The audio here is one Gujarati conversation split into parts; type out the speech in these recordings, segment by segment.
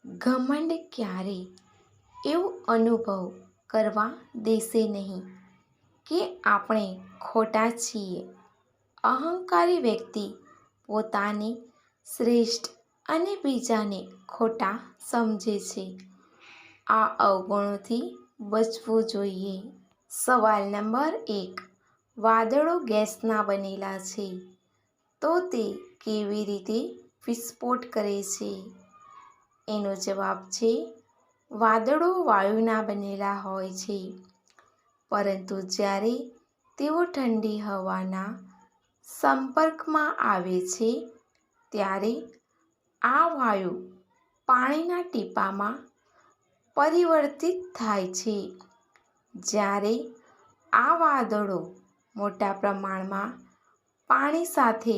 ઘમંડ ક્યારેય એવો અનુભવ કરવા દેશે નહીં કે આપણે ખોટા છીએ. અહંકારી વ્યક્તિ પોતાને શ્રેષ્ઠ અને બીજાને ખોટા સમજે છે. આ અવગુણોથી બચવું જોઈએ. સવાલ નંબર 1. વાદળો ગેસના બનેલા છે, તો તે કેવી રીતે વિસ્ફોટ કરે છે? એનો જવાબ છે વાદળો વાયુના બનેલા હોય છે, પરંતુ જ્યારે તેઓ ઠંડી હવાના સંપર્કમાં આવે છે ત્યારે આ વાયુ પાણીના ટીપાંમાં પરિવર્તિત થાય છે. જ્યારે આ વાદળો મોટા પ્રમાણમાં પાણી સાથે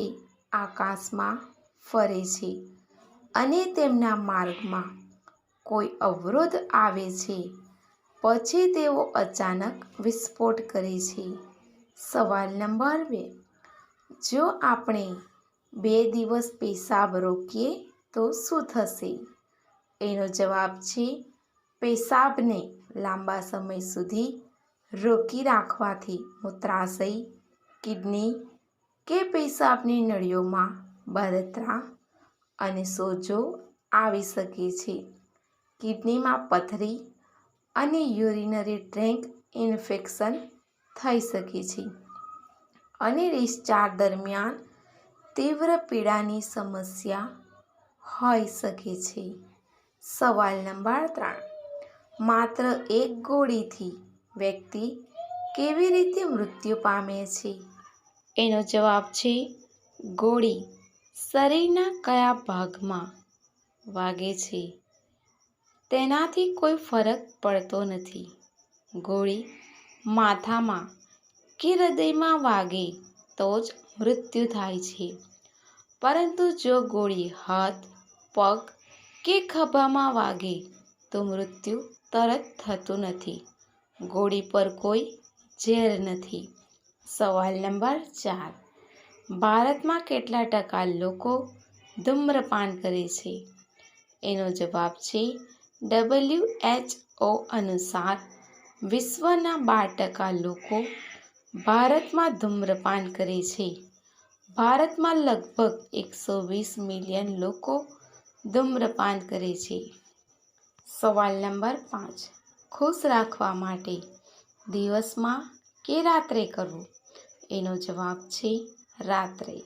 આકાશમાં ફરે છે અને તેમના માર્ગમાં કોઈ અવરોધ આવે છે, પછી તેઓ અચાનક વિસ્ફોટ કરે છે. સવાલ નંબર 2. જો આપણે 2 દિવસ પેશાબ રોકીએ તો શું થશે? એનો જવાબ છે પેશાબને લાંબા સમય સુધી રોકી રાખવાથી મૂત્રાશય, કિડની કે પેશાબની નળીઓમાં બળતરા અને સોજો આવી શકે છે. કિડનીમાં પથરી અને યુરિનરી ટ્રેક્ટ ઇન્ફેક્શન થઈ શકે છે અને ડિસ્ચાર્જ દરમિયાન તીવ્ર પીડાની સમસ્યા હોઈ શકે છે. સવાલ નંબર 3. માત્ર એક ગોળીથી વ્યક્તિ કેવી રીતે મૃત્યુ પામે છે? એનો જવાબ છે ગોળી શરીરના કયા ભાગમાં વાગે છે તેનાથી કોઈ ફરક પડતો નથી. ગોળી માથામાં કે હૃદયમાં વાગે તો જ મૃત્યુ થાય છે, પરંતુ જો ગોળી હાથ, પગ કે ખભામાં વાગે તો મૃત્યુ તરત થતું નથી. ગોળી પર કોઈ ઝેર નથી. સવાલ નંબર 4. ભારતમાં કેટલા ટકા લોકો ધૂમ્રપાન કરે છે? એનો જવાબ છે WHO અનુસાર વિશ્વના 12% લોકો ભારતમાં ધૂમ્રપાન કરે છે. ભારતમાં લગભગ 120 મિલિયન લોકો ધૂમ્રપાન કરે છે. સવાલ નંબર 5. ખુશ રાખવા માટે દિવસમાં કે રાત્રે કરવું? એનો જવાબ છે રાત્રે.